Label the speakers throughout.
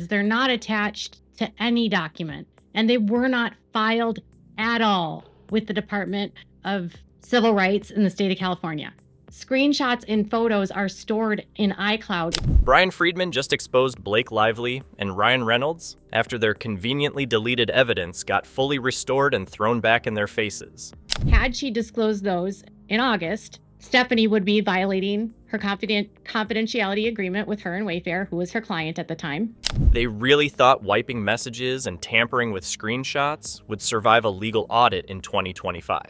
Speaker 1: messages. They're not attached to any document, and they were not filed at all with the Department of Civil Rights in the state of California. Screenshots and photos are stored in iCloud.
Speaker 2: Bryan Freedman just exposed Blake Lively and Ryan Reynolds after their conveniently deleted evidence got fully restored and thrown back in their faces.
Speaker 1: Had she disclosed those in August, Stephanie would be violating her confidentiality agreement with her and Wayfair, who was her client at the time.
Speaker 2: They really thought wiping messages and tampering with screenshots would survive a legal audit in 2025.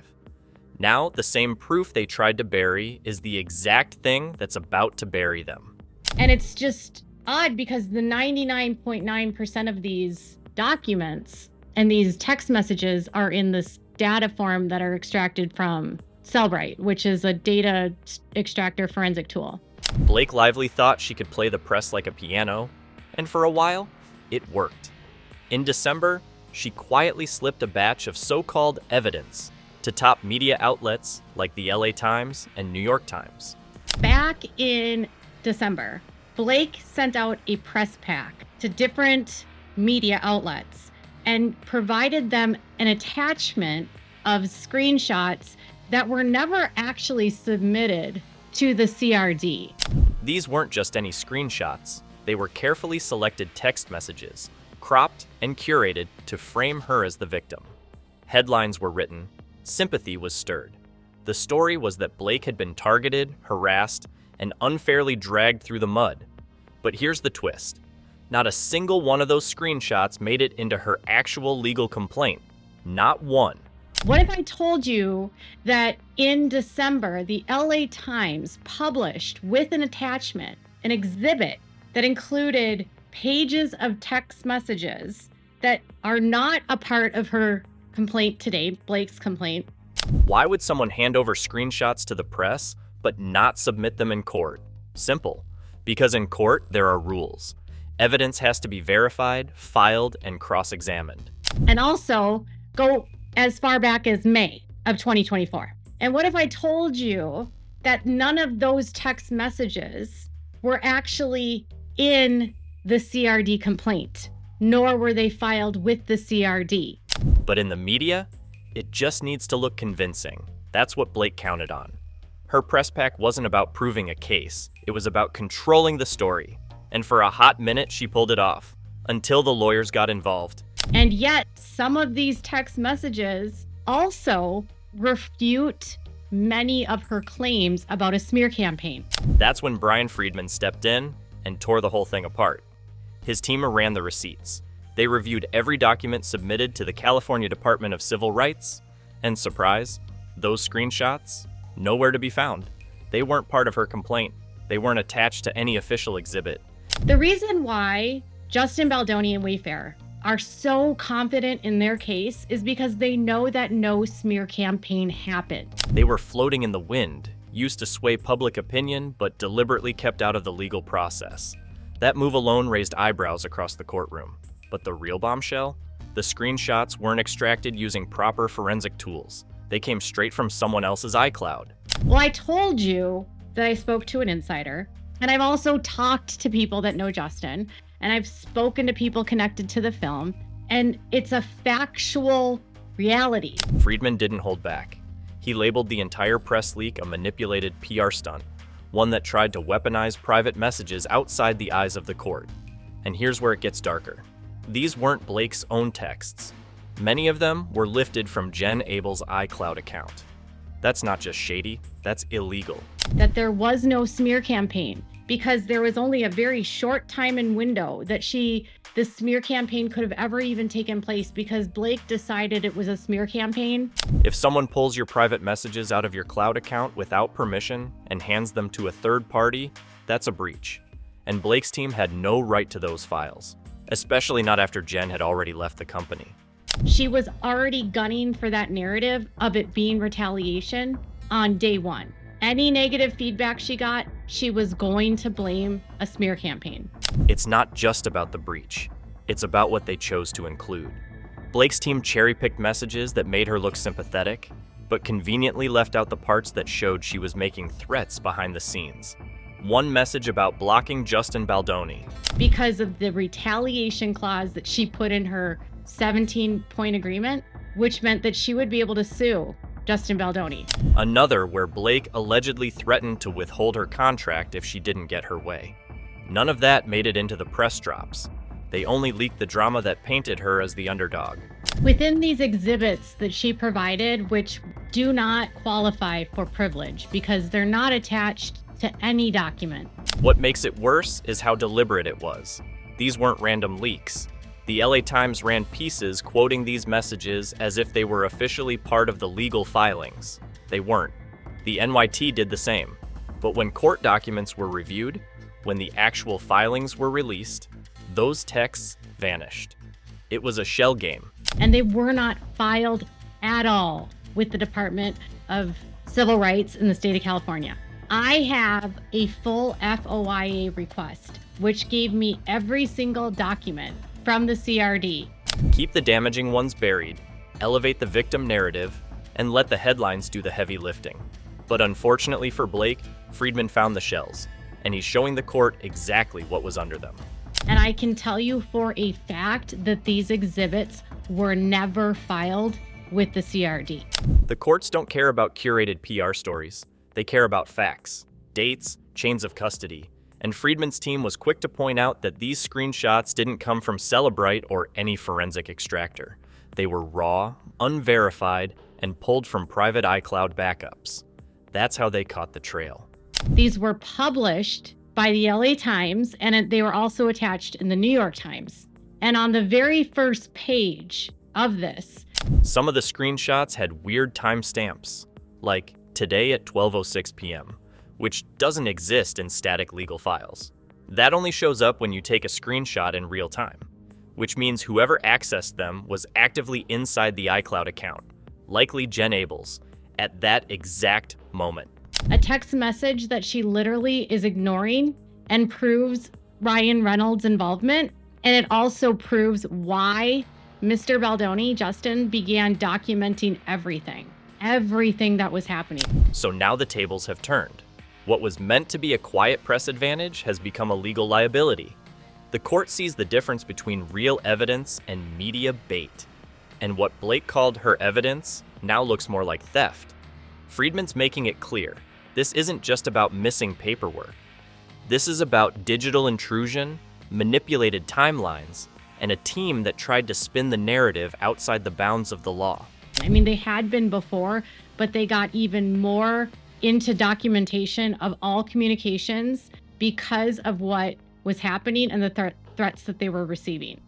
Speaker 2: Now, the same proof they tried to bury is the exact thing that's about to bury them.
Speaker 1: And it's just odd because the 99.9% of these documents and these text messages are in this data form that are extracted from Cellbrite, which is a data extractor forensic tool.
Speaker 2: Blake Lively thought she could play the press like a piano, and for a while, it worked. In December, she quietly slipped a batch of so-called evidence to top media outlets like the LA Times and New York Times.
Speaker 1: Back in December, Blake sent out a press pack to different media outlets and provided them an attachment of screenshots that were never actually submitted to the CRD.
Speaker 2: These weren't just any screenshots. They were carefully selected text messages, cropped and curated to frame her as the victim. Headlines were written. Sympathy was stirred. The story was that Blake had been targeted, harassed, and unfairly dragged through the mud. But here's the twist. Not a single one of those screenshots made it into her actual legal complaint. Not one.
Speaker 1: What if I told you that in December, the LA Times published with an attachment an exhibit that included pages of text messages that are not a part of her complaint today, Blake's complaint?
Speaker 2: Why would someone hand over screenshots to the press but not submit them in court? Simple. Because in court, there are rules. Evidence has to be verified, filed, and cross-examined.
Speaker 1: And also go as far back as May of 2024. And what if I told you that none of those text messages were actually in the CRD complaint, nor were they filed with the CRD?
Speaker 2: But in the media, it just needs to look convincing. That's what Blake counted on. Her press pack wasn't about proving a case. It was about controlling the story. And for a hot minute, she pulled it off, until the lawyers got involved.
Speaker 1: And yet, some of these text messages also refute many of her claims about a smear campaign.
Speaker 2: That's when Bryan Freedman stepped in and tore the whole thing apart. His team ran the receipts. They reviewed every document submitted to the California Department of Civil Rights, and surprise, those screenshots, nowhere to be found. They weren't part of her complaint. They weren't attached to any official exhibit.
Speaker 1: The reason why Justin Baldoni and Wayfair are so confident in their case is because they know that no smear campaign happened.
Speaker 2: They were floating in the wind, used to sway public opinion, but deliberately kept out of the legal process. That move alone raised eyebrows across the courtroom. But the real bombshell? The screenshots weren't extracted using proper forensic tools. They came straight from someone else's iCloud.
Speaker 1: Well, I told you that I spoke to an insider, and I've also talked to people that know Justin, and I've spoken to people connected to the film, and it's a factual reality.
Speaker 2: Freedman didn't hold back. He labeled the entire press leak a manipulated PR stunt, one that tried to weaponize private messages outside the eyes of the court. And here's where it gets darker. These weren't Blake's own texts. Many of them were lifted from Jen Abel's iCloud account. That's not just shady, that's illegal.
Speaker 1: That there was no smear campaign because there was only a very short time and window that the smear campaign could have ever even taken place because Blake decided it was a smear campaign.
Speaker 2: If someone pulls your private messages out of your cloud account without permission and hands them to a third party, that's a breach. And Blake's team had no right to those files, especially not after Jen had already left the company.
Speaker 1: She was already gunning for that narrative of it being retaliation on day one. Any negative feedback she got, she was going to blame a smear campaign.
Speaker 2: It's not just about the breach. It's about what they chose to include. Blake's team cherry-picked messages that made her look sympathetic, but conveniently left out the parts that showed she was making threats behind the scenes. One message about blocking Justin Baldoni.
Speaker 1: because of the retaliation clause that she put in her 17-point agreement, which meant that she would be able to sue Justin Baldoni.
Speaker 2: Another where Blake allegedly threatened to withhold her contract if she didn't get her way. None of that made it into the press drops. They only leaked the drama that painted her as the underdog.
Speaker 1: Within these exhibits that she provided, which do not qualify for privilege because they're not attached to any document.
Speaker 2: What makes it worse is how deliberate it was. These weren't random leaks. The LA Times ran pieces quoting these messages as if they were officially part of the legal filings. They weren't. The NYT did the same. But when court documents were reviewed, when the actual filings were released, those texts vanished. It was a shell game.
Speaker 1: And they were not filed at all with the Department of Civil Rights in the state of California. I have a full FOIA request, which gave me every single document from the CRD.
Speaker 2: Keep the damaging ones buried, elevate the victim narrative, and let the headlines do the heavy lifting. But unfortunately for Blake, Freedman found the shells, and he's showing the court exactly what was under them.
Speaker 1: And I can tell you for a fact that these exhibits were never filed with the CRD.
Speaker 2: The courts don't care about curated PR stories. They care about facts, dates, chains of custody. And Freedman's team was quick to point out that these screenshots didn't come from Cellebrite or any forensic extractor. They were raw, unverified, and pulled from private iCloud backups. That's how they caught the trail.
Speaker 1: These were published by the LA Times, and they were also attached in the New York Times. And on the very first page of this,
Speaker 2: some of the screenshots had weird timestamps, like today at 12:06 p.m., which doesn't exist in static legal files. That only shows up when you take a screenshot in real time, which means whoever accessed them was actively inside the iCloud account, likely Jen Abels, at that exact moment.
Speaker 1: A text message that she literally is ignoring and proves Ryan Reynolds' involvement. And it also proves why Mr. Baldoni, Justin, began documenting everything that was happening.
Speaker 2: So now the tables have turned. What was meant to be a quiet press advantage has become a legal liability. The court sees the difference between real evidence and media bait. And what Blake called her evidence now looks more like theft. Freedman's making it clear. This isn't just about missing paperwork. This is about digital intrusion, manipulated timelines, and a team that tried to spin the narrative outside the bounds of the law.
Speaker 1: I mean, they had been before, but they got even more into documentation of all communications because of what was happening and the threats that they were receiving.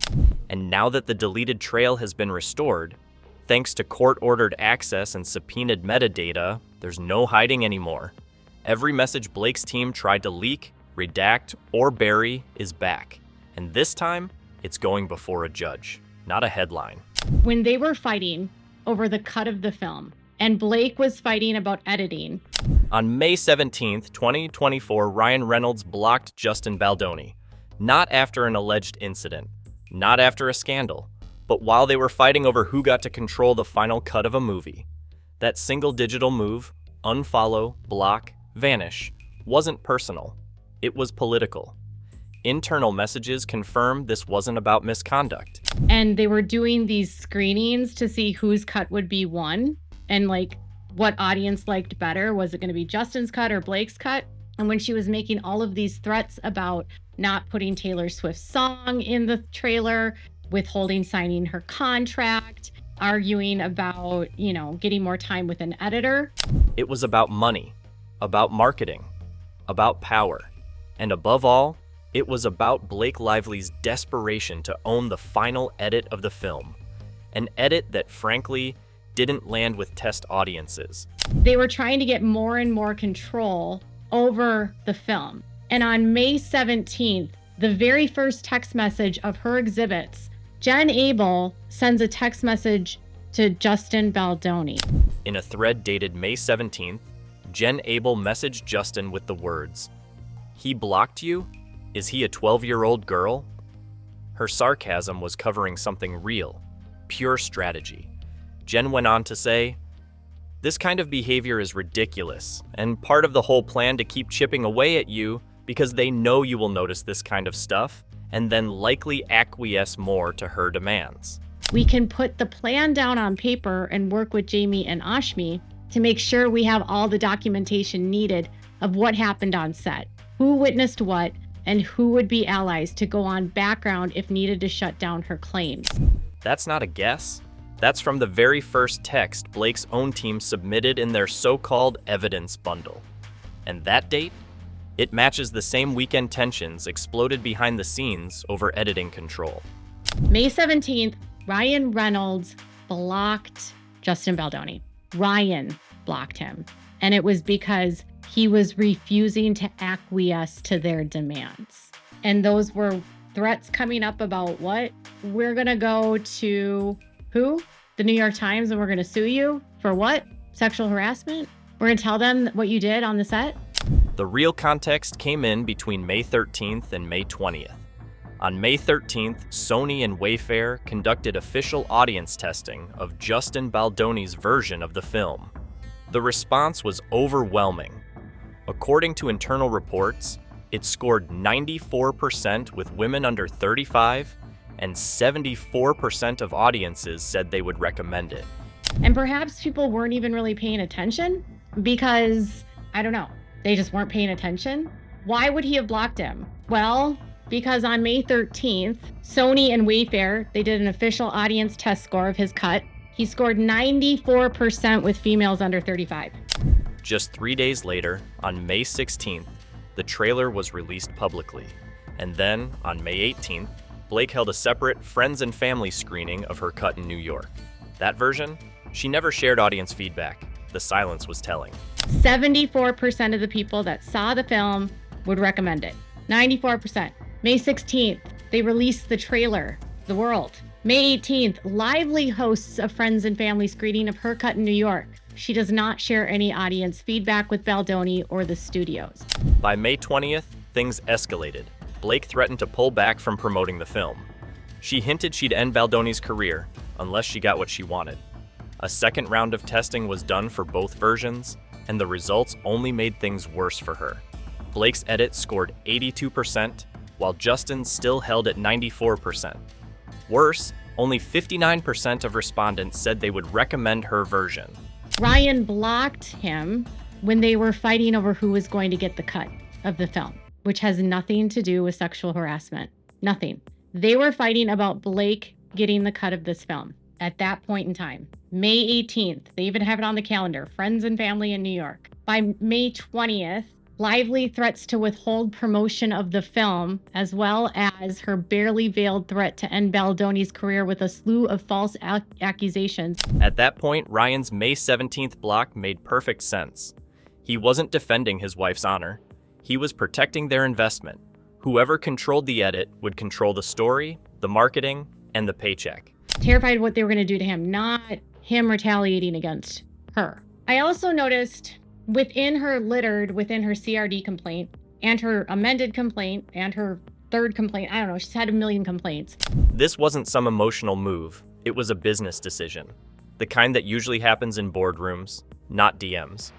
Speaker 2: And now that the deleted trail has been restored, thanks to court-ordered access and subpoenaed metadata, there's no hiding anymore. Every message Blake's team tried to leak, redact, or bury is back. And this time, it's going before a judge, not a headline.
Speaker 1: When they were fighting over the cut of the film, and Blake was fighting about editing.
Speaker 2: On May 17th, 2024, Ryan Reynolds blocked Justin Baldoni. Not after an alleged incident, not after a scandal, but while they were fighting over who got to control the final cut of a movie. That single digital move, unfollow, block, vanish, wasn't personal. It was political. Internal messages confirm this wasn't about misconduct.
Speaker 1: And they were doing these screenings to see whose cut would be won and like what audience liked better. Was it going to be Justin's cut or Blake's cut? And when she was making all of these threats about not putting Taylor Swift's song in the trailer, withholding signing her contract, arguing about, getting more time with an editor.
Speaker 2: It was about money, about marketing, about power, and above all, it was about Blake Lively's desperation to own the final edit of the film, an edit that frankly didn't land with test audiences.
Speaker 1: They were trying to get more and more control over the film. And on May 17th, the very first text message of her exhibits, Jen Abel sends a text message to Justin Baldoni.
Speaker 2: In a thread dated May 17th, Jen Abel messaged Justin with the words, "He blocked you? Is he a 12-year-old girl?" Her sarcasm was covering something real, pure strategy. Jen went on to say, This kind of behavior is ridiculous, and part of the whole plan to keep chipping away at you because they know you will notice this kind of stuff and then likely acquiesce more to her demands.
Speaker 1: We can put the plan down on paper and work with Jamie and Ashmi to make sure we have all the documentation needed of what happened on set, who witnessed what, and who would be allies to go on background if needed to shut down her claims.
Speaker 2: That's not a guess. That's from the very first text Blake's own team submitted in their so-called evidence bundle. And that date? It matches the same weekend tensions exploded behind the scenes over editing control.
Speaker 1: May 17th, Ryan Reynolds blocked Justin Baldoni. Ryan blocked him. And it was because he was refusing to acquiesce to their demands. And those were threats coming up about what? We're going to go to who? The New York Times, and we're going to sue you for what? Sexual harassment? We're going to tell them what you did on the set?
Speaker 2: The real context came in between May 13th and May 20th. On May 13th, Sony and Wayfair conducted official audience testing of Justin Baldoni's version of the film. The response was overwhelming. According to internal reports, it scored 94% with women under 35, and 74% of audiences said they would recommend it.
Speaker 1: And perhaps people weren't even really paying attention because, I don't know, they just weren't paying attention. Why would he have blocked him? Well, because on May 13th, Sony and Wayfair, they did an official audience test score of his cut. He scored 94% with females under 35.
Speaker 2: Just 3 days later, on May 16th, the trailer was released publicly. And then, on May 18th, Blake held a separate friends and family screening of her cut in New York. That version? She never shared audience feedback. The silence was telling.
Speaker 1: 74% of the people that saw the film would recommend it. 94%. May 16th, they released the trailer, The World. May 18th, Lively hosts a friends and family screening of her cut in New York. She does not share any audience feedback with Baldoni or the studios.
Speaker 2: By May 20th, things escalated. Blake threatened to pull back from promoting the film. She hinted she'd end Baldoni's career unless she got what she wanted. A second round of testing was done for both versions, and the results only made things worse for her. Blake's edit scored 82%, while Justin's still held at 94%. Worse, only 59% of respondents said they would recommend her version.
Speaker 1: Ryan blocked him when they were fighting over who was going to get the cut of the film, which has nothing to do with sexual harassment. Nothing. They were fighting about Blake getting the cut of this film at that point in time. May 18th, they even have it on the calendar, friends and family in New York. By May 20th, Lively threats to withhold promotion of the film, as well as her barely veiled threat to end Baldoni's career with a slew of false accusations.
Speaker 2: At that point, Ryan's May 17th block made perfect sense. He wasn't defending his wife's honor. He was protecting their investment. Whoever controlled the edit would control the story, the marketing, and the paycheck.
Speaker 1: Terrified of what they were going to do to him, not him retaliating against her. I also noticed within her CRD complaint and her amended complaint and her third complaint, I don't know, she's had a million complaints.
Speaker 2: This wasn't some emotional move. It was a business decision. The kind that usually happens in boardrooms, not DMs.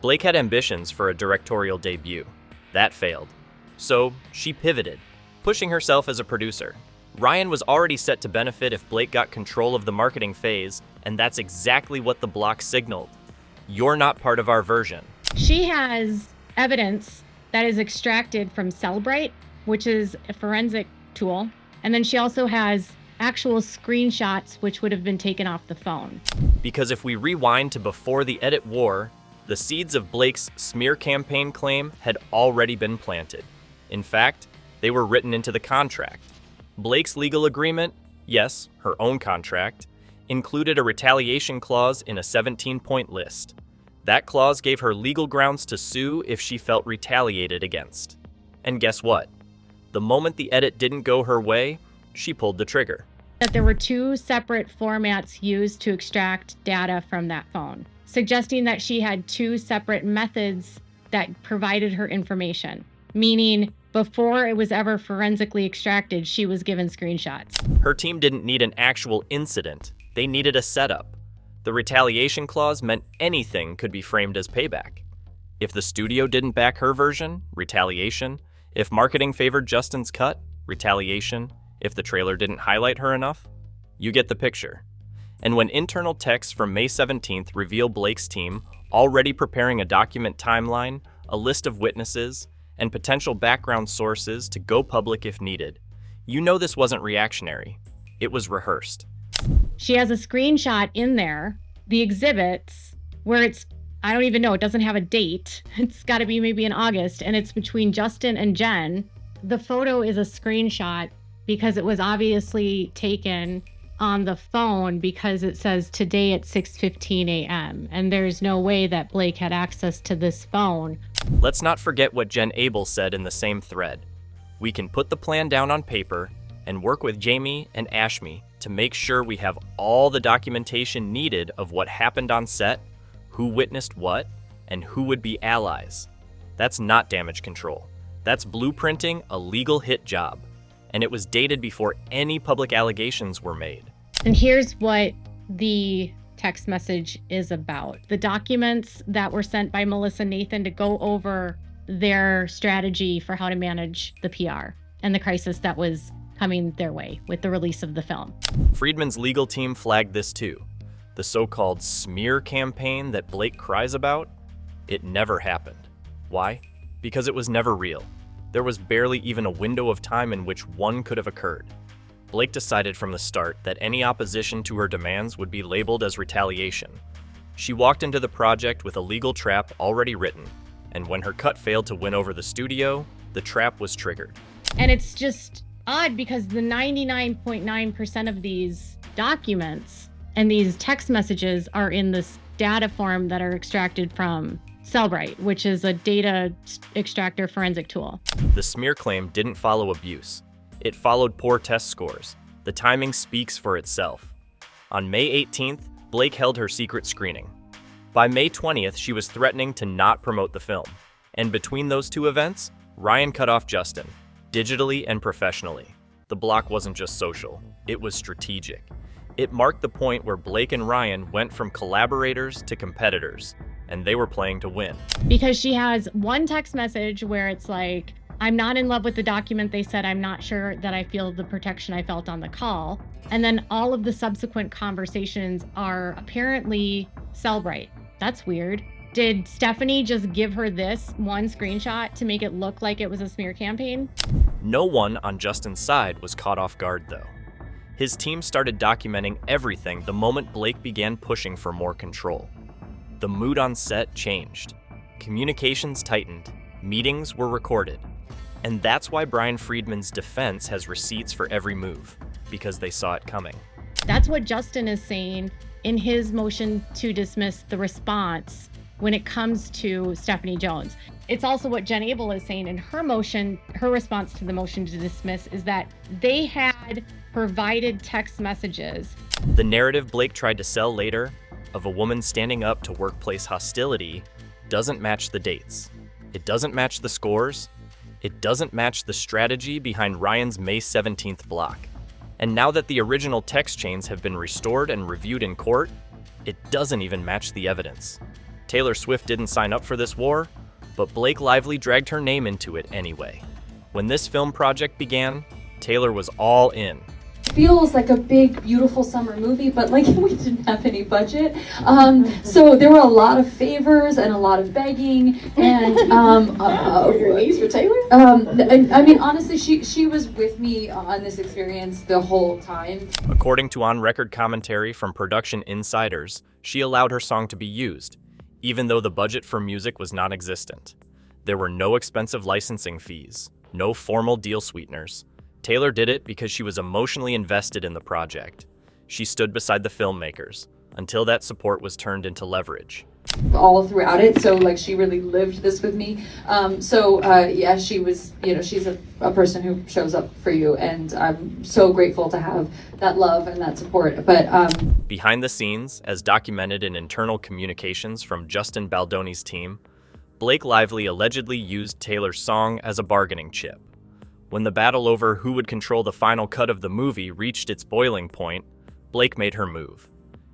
Speaker 2: Blake had ambitions for a directorial debut. That failed. So she pivoted, pushing herself as a producer. Ryan was already set to benefit if Blake got control of the marketing phase, and that's exactly what the block signaled. You're not part of our version.
Speaker 1: She has evidence that is extracted from Cellbrite, which is a forensic tool. And then she also has actual screenshots which would have been taken off the phone.
Speaker 2: Because if we rewind to before the edit war, the seeds of Blake's smear campaign claim had already been planted. In fact, they were written into the contract. Blake's legal agreement, yes, her own contract, included a retaliation clause in a 17-point list. That clause gave her legal grounds to sue if she felt retaliated against. And guess what? The moment the edit didn't go her way, she pulled the trigger.
Speaker 1: That there were two separate formats used to extract data from that phone, suggesting that she had two separate methods that provided her information, meaning before it was ever forensically extracted, she was given screenshots.
Speaker 2: Her team didn't need an actual incident. They needed a setup. The retaliation clause meant anything could be framed as payback. If the studio didn't back her version, retaliation. If marketing favored Justin's cut, retaliation. If the trailer didn't highlight her enough, you get the picture. And when internal texts from May 17th reveal Blake's team already preparing a document timeline, a list of witnesses, and potential background sources to go public if needed, you know this wasn't reactionary. It was rehearsed.
Speaker 1: She has a screenshot in there, the exhibits, where it's, I don't even know, it doesn't have a date. It's got to be maybe in August, and it's between Justin and Jen. The photo is a screenshot because it was obviously taken on the phone because it says today at 6:15 a.m. And there's no way that Blake had access to this phone.
Speaker 2: Let's not forget what Jen Abel said in the same thread. We can put the plan down on paper and work with Jamie and Ashmi to make sure we have all the documentation needed of what happened on set, who witnessed what, and who would be allies. That's not damage control. That's blueprinting a legal hit job. And it was dated before any public allegations were made.
Speaker 1: And here's what the text message is about. The documents that were sent by Melissa Nathan to go over their strategy for how to manage the PR and the crisis that was coming their way with the release of the film.
Speaker 2: Freedman's legal team flagged this too. The so-called smear campaign that Blake cries about, it never happened. Why? Because it was never real. There was barely even a window of time in which one could have occurred. Blake decided from the start that any opposition to her demands would be labeled as retaliation. She walked into the project with a legal trap already written, and when her cut failed to win over the studio, the trap was triggered.
Speaker 1: And it's just odd because the 99.9% of these documents and these text messages are in this data form that are extracted from Cellbrite, which is a data extractor forensic tool.
Speaker 2: The smear claim didn't follow abuse. It followed poor test scores. The timing speaks for itself. On May 18th, Blake held her secret screening. By May 20th, she was threatening to not promote the film. And between those two events, Ryan cut off Justin, digitally and professionally. The block wasn't just social, it was strategic. It marked the point where Blake and Ryan went from collaborators to competitors, and they were playing to win.
Speaker 1: Because she has one text message where it's like, I'm not in love with the document they said, I'm not sure that I feel the protection I felt on the call. And then all of the subsequent conversations are apparently Cellbrite. That's weird. Did Stephanie just give her this one screenshot to make it look like it was a smear campaign?
Speaker 2: No one on Justin's side was caught off guard, though. His team started documenting everything the moment Blake began pushing for more control. The mood on set changed. Communications tightened. Meetings were recorded. And that's why Bryan Freedman's defense has receipts for every move, because they saw it coming.
Speaker 1: That's what Justin is saying in his motion to dismiss the response when it comes to Stephanie Jones. It's also what Jen Abel is saying in her motion, her response to the motion to dismiss is that they had provided text messages.
Speaker 2: The narrative Blake tried to sell later of a woman standing up to workplace hostility doesn't match the dates. It doesn't match the scores. It doesn't match the strategy behind Ryan's May 17th block. And now that the original text chains have been restored and reviewed in court, it doesn't even match the evidence. Taylor Swift didn't sign up for this war, but Blake Lively dragged her name into it anyway. When this film project began, Taylor was all in.
Speaker 3: Feels like a big, beautiful summer movie, but like we didn't have any budget. So there were a lot of favors and a lot of begging. And
Speaker 4: your niece for Taylor?
Speaker 3: I mean, honestly, she was with me on this experience the whole time.
Speaker 2: According to on-record commentary from production insiders, she allowed her song to be used, even though the budget for music was non-existent. There were no expensive licensing fees, no formal deal sweeteners. Taylor did it because she was emotionally invested in the project. She stood beside the filmmakers until that support was turned into leverage.
Speaker 3: All throughout it, so like she really lived this with me. Yeah, she was, she's a person who shows up for you, and I'm so grateful to have that love and that support. But
Speaker 2: behind the scenes, as documented in internal communications from Justin Baldoni's team, Blake Lively allegedly used Taylor's song as a bargaining chip. When the battle over who would control the final cut of the movie reached its boiling point, Blake made her move.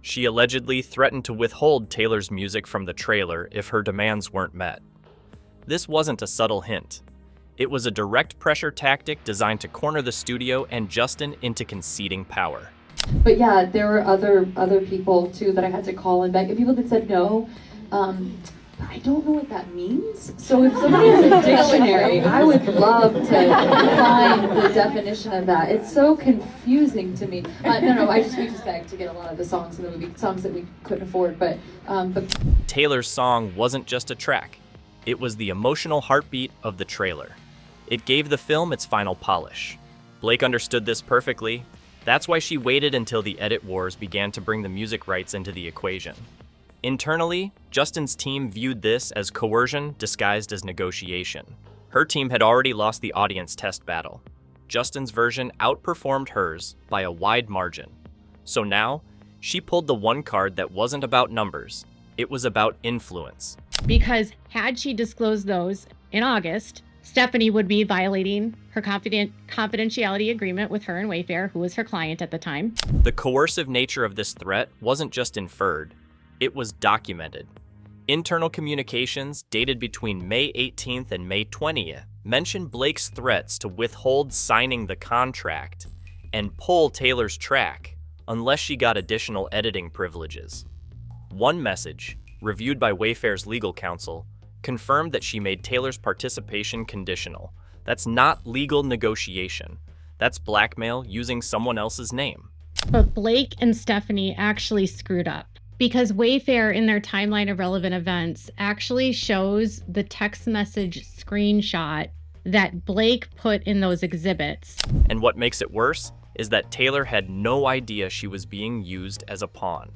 Speaker 2: She allegedly threatened to withhold Taylor's music from the trailer if her demands weren't met. This wasn't a subtle hint. It was a direct pressure tactic designed to corner the studio and Justin into conceding power.
Speaker 3: But yeah, there were other people too that I had to call and beg, and people that said no. I don't know what that means. So if somebody has a dictionary, I would love to find the definition of that. It's so confusing to me. No, we just begged to get a lot of the songs in the movie, songs that we couldn't afford. But
Speaker 2: Taylor's song wasn't just a track. It was the emotional heartbeat of the trailer. It gave the film its final polish. Blake understood this perfectly. That's why she waited until the edit wars began to bring the music rights into the equation. Internally, Justin's team viewed this as coercion disguised as negotiation. Her team had already lost the audience test battle. Justin's version outperformed hers by a wide margin. So now, she pulled the one card that wasn't about numbers. It was about influence.
Speaker 1: Because had she disclosed those in August, Stephanie would be violating her confidentiality agreement with her and Wayfair, who was her client at the time.
Speaker 2: The coercive nature of this threat wasn't just inferred. It was documented. Internal communications dated between May 18th and May 20th mentioned Blake's threats to withhold signing the contract and pull Taylor's track unless she got additional editing privileges. One message, reviewed by Wayfair's legal counsel, confirmed that she made Taylor's participation conditional. That's not legal negotiation. That's blackmail using someone else's name.
Speaker 1: But Blake and Stephanie actually screwed up, because Wayfair in their timeline of relevant events actually shows the text message screenshot that Blake put in those exhibits.
Speaker 2: And what makes it worse is that Taylor had no idea she was being used as a pawn.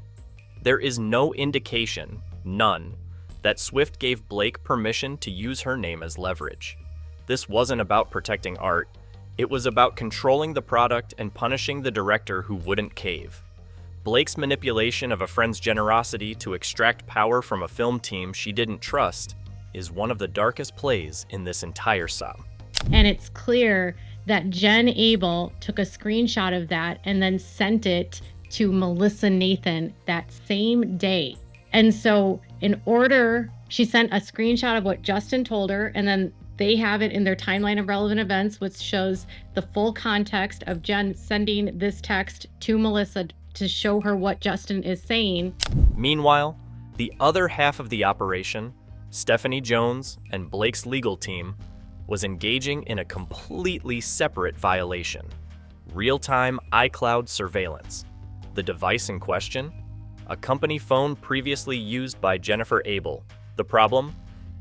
Speaker 2: There is no indication, none, that Swift gave Blake permission to use her name as leverage. This wasn't about protecting art. It was about controlling the product and punishing the director who wouldn't cave. Blake's manipulation of a friend's generosity to extract power from a film team she didn't trust is one of the darkest plays in this entire sum.
Speaker 1: And it's clear that Jen Abel took a screenshot of that and then sent it to Melissa Nathan that same day. And so she sent a screenshot of what Justin told her, and then they have it in their timeline of relevant events, which shows the full context of Jen sending this text to Melissa to show her what Justin is saying.
Speaker 2: Meanwhile, the other half of the operation, Stephanie Jones and Blake's legal team, was engaging in a completely separate violation: real-time iCloud surveillance. The device in question? A company phone previously used by Jennifer Abel. The problem?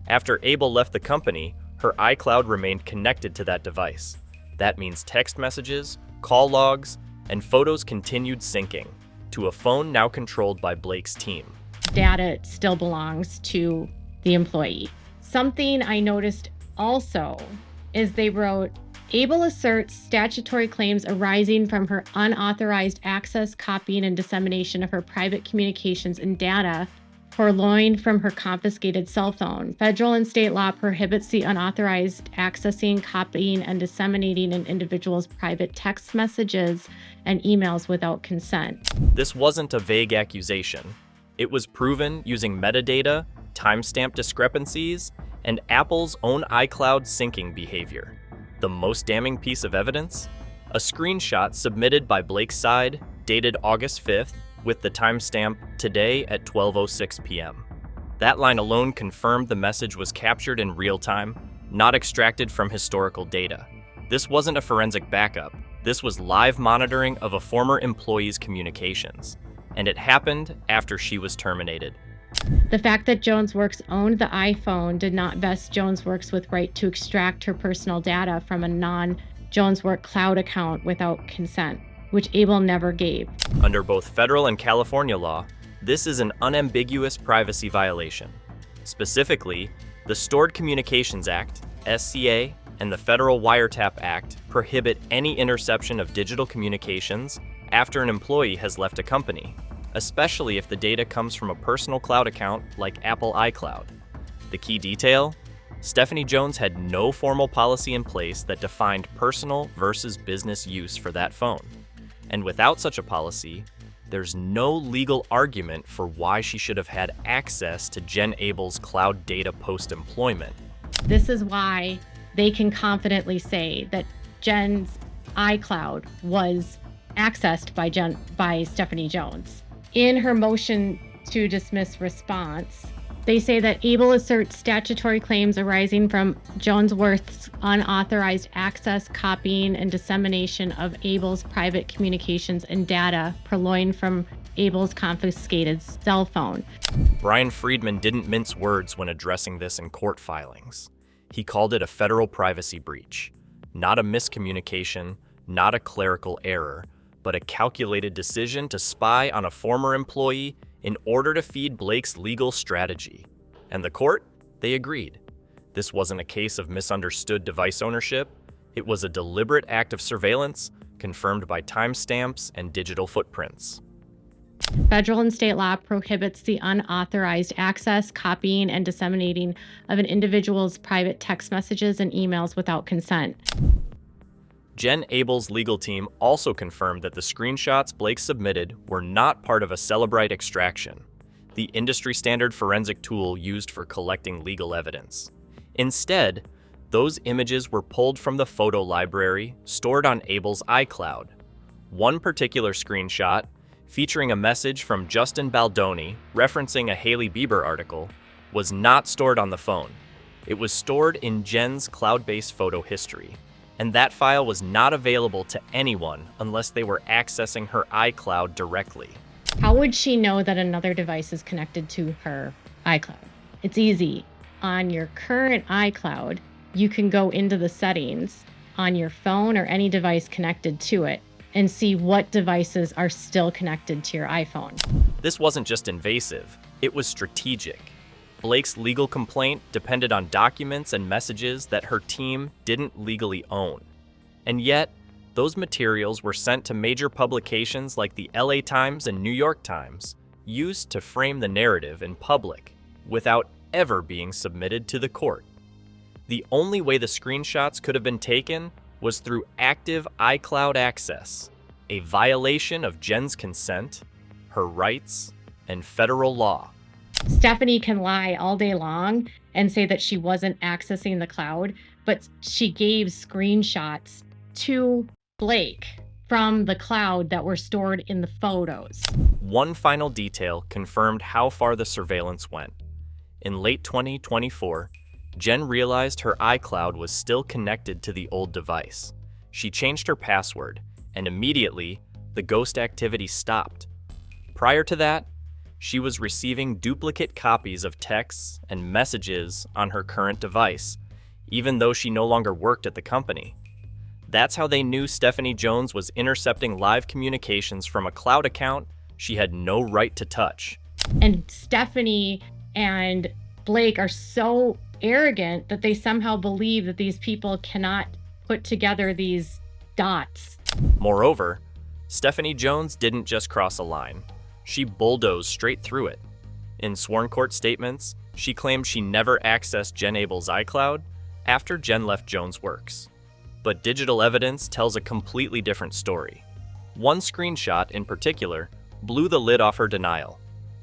Speaker 2: After Abel left the company, her iCloud remained connected to that device. That means text messages, call logs, and photos continued syncing to a phone now controlled by Blake's team.
Speaker 1: Data still belongs to the employee. Something I noticed also is they wrote, Abel asserts statutory claims arising from her unauthorized access, copying, and dissemination of her private communications and data purloined from her confiscated cell phone. Federal and state law prohibits the unauthorized accessing, copying, and disseminating an individual's private text messages and emails without consent.
Speaker 2: This wasn't a vague accusation. It was proven using metadata, timestamp discrepancies, and Apple's own iCloud syncing behavior. The most damning piece of evidence? A screenshot submitted by Blake's side, dated August 5th, with the timestamp today at 12:06 p.m. That line alone confirmed the message was captured in real time, not extracted from historical data. This wasn't a forensic backup. This was live monitoring of a former employee's communications. And it happened after she was terminated.
Speaker 1: The fact that JonesWorks owned the iPhone did not vest JonesWorks with right to extract her personal data from a non-JonesWorks cloud account without consent, which Abel never gave.
Speaker 2: Under both federal and California law, this is an unambiguous privacy violation. Specifically, the Stored Communications Act, SCA, and the Federal Wiretap Act prohibit any interception of digital communications after an employee has left a company, especially if the data comes from a personal cloud account like Apple iCloud. The key detail? Stephanie Jones had no formal policy in place that defined personal versus business use for that phone. And without such a policy, there's no legal argument for why she should have had access to Jen Abel's cloud data post-employment.
Speaker 1: This is why they can confidently say that Jen's iCloud was accessed by Stephanie Jones. In her motion to dismiss response, they say that Abel asserts statutory claims arising from Jonesworth's unauthorized access, copying, and dissemination of Abel's private communications and data purloined from Abel's confiscated cell phone.
Speaker 2: Bryan Freedman didn't mince words when addressing this in court filings. He called it a federal privacy breach, not a miscommunication, not a clerical error, but a calculated decision to spy on a former employee in order to feed Blake's legal strategy. And the court? They agreed. This wasn't a case of misunderstood device ownership. It was a deliberate act of surveillance confirmed by timestamps and digital footprints.
Speaker 1: Federal and state law prohibits the unauthorized access, copying, and disseminating of an individual's private text messages and emails without consent.
Speaker 2: Jen Abel's legal team also confirmed that the screenshots Blake submitted were not part of a Cellebrite extraction, the industry-standard forensic tool used for collecting legal evidence. Instead, those images were pulled from the photo library stored on Abel's iCloud. One particular screenshot, featuring a message from Justin Baldoni referencing a Hailey Bieber article, was not stored on the phone. It was stored in Jen's cloud-based photo history. And that file was not available to anyone unless they were accessing her iCloud directly.
Speaker 1: How would she know that another device is connected to her iCloud? It's easy. On your current iCloud, you can go into the settings on your phone or any device connected to it and see what devices are still connected to your iPhone.
Speaker 2: This wasn't just invasive, it was strategic. Blake's legal complaint depended on documents and messages that her team didn't legally own. And yet, those materials were sent to major publications like the LA Times and New York Times, used to frame the narrative in public, without ever being submitted to the court. The only way the screenshots could have been taken was through active iCloud access, a violation of Jen's consent, her rights, and federal law.
Speaker 1: Stephanie can lie all day long and say that she wasn't accessing the cloud, but she gave screenshots to Blake from the cloud that were stored in the photos.
Speaker 2: One final detail confirmed how far the surveillance went. In late 2024, Jen realized her iCloud was still connected to the old device. She changed her password, and immediately, the ghost activity stopped. Prior to that, she was receiving duplicate copies of texts and messages on her current device, even though she no longer worked at the company. That's how they knew Stephanie Jones was intercepting live communications from a cloud account she had no right to touch.
Speaker 1: And Stephanie and Blake are so arrogant that they somehow believe that these people cannot put together these dots.
Speaker 2: Moreover, Stephanie Jones didn't just cross a line. She bulldozed straight through it. In sworn court statements, she claimed she never accessed Jen Abel's iCloud after Jen left Jones Works. But digital evidence tells a completely different story. One screenshot in particular blew the lid off her denial.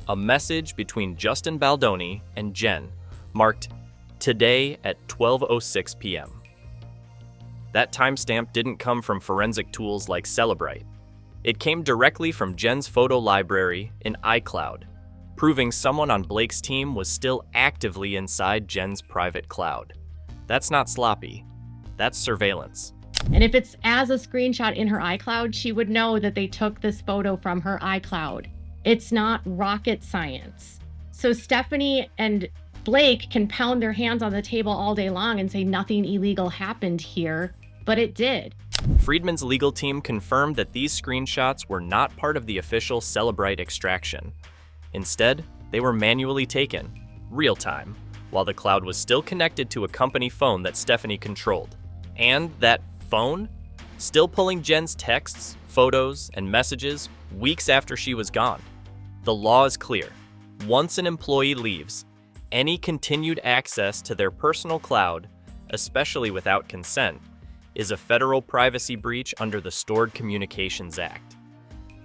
Speaker 2: A message between Justin Baldoni and Jen marked today at 12:06 p.m. That timestamp didn't come from forensic tools like Cellebrite. It came directly from Jen's photo library in iCloud, proving someone on Blake's team was still actively inside Jen's private cloud. That's not sloppy. That's surveillance.
Speaker 1: And if it's as a screenshot in her iCloud, she would know that they took this photo from her iCloud. It's not rocket science. So Stephanie and Blake can pound their hands on the table all day long and say nothing illegal happened here, but it did.
Speaker 2: Freedman's legal team confirmed that these screenshots were not part of the official Cellebrite extraction. Instead, they were manually taken, real-time, while the cloud was still connected to a company phone that Stephanie controlled. And that phone? Still pulling Jen's texts, photos, and messages weeks after she was gone. The law is clear. Once an employee leaves, any continued access to their personal cloud, especially without consent, is a federal privacy breach under the Stored Communications Act.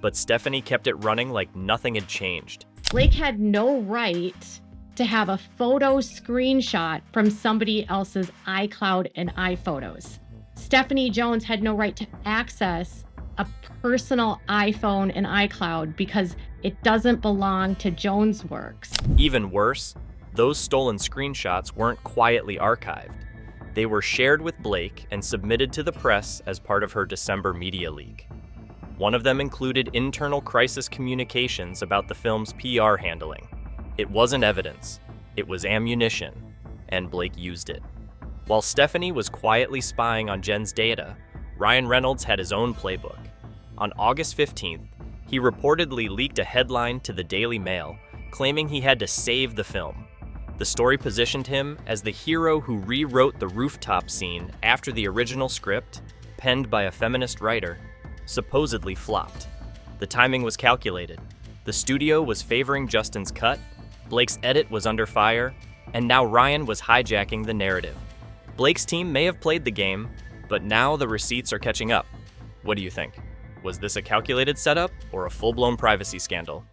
Speaker 2: but Stephanie kept it running like nothing had changed.
Speaker 1: Blake had no right to have a photo screenshot from somebody else's iCloud and iPhotos. Stephanie Jones had no right to access a personal iPhone and iCloud because it doesn't belong to Jones Works.
Speaker 2: Even worse, those stolen screenshots weren't quietly archived. They were shared with Blake and submitted to the press as part of her December media leak. One of them included internal crisis communications about the film's PR handling. It wasn't evidence, it was ammunition, and Blake used it. While Stephanie was quietly spying on Jen's data, Ryan Reynolds had his own playbook. On August 15th, he reportedly leaked a headline to the Daily Mail claiming he had to save the film. The story positioned him as the hero who rewrote the rooftop scene after the original script, penned by a feminist writer, supposedly flopped. The timing was calculated. The studio was favoring Justin's cut, Blake's edit was under fire, and now Ryan was hijacking the narrative. Blake's team may have played the game, but now the receipts are catching up. What do you think? Was this a calculated setup or a full-blown privacy scandal?